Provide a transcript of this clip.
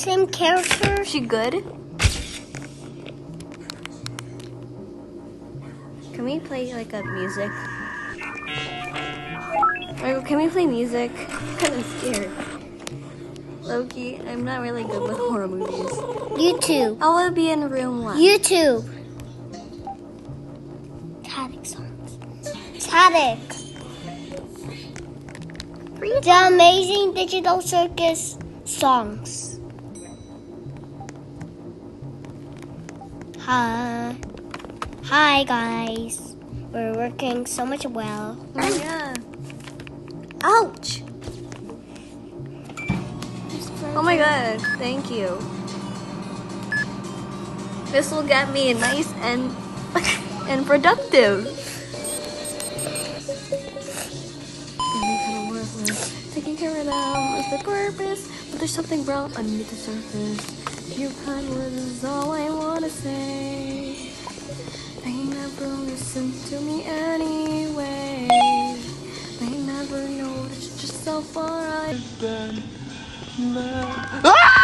Same character. She good? Can we play like a music? Or can we play music? I'm kind of scared. Loki, I'm not really good with horror movies. YouTube. I want to be in room 1. YouTube. Static songs. Static. The Amazing Digital Circus songs. Hi guys. We're working so much well. Oh, yeah. Ouch! Oh my god, thank you. This will get me nice and and productive. Taking care of them is the purpose, but there's something wrong underneath the surface. Your kind words is all I wanna say. They never listen to me anyway. They never noticed just how far I've been. Ah!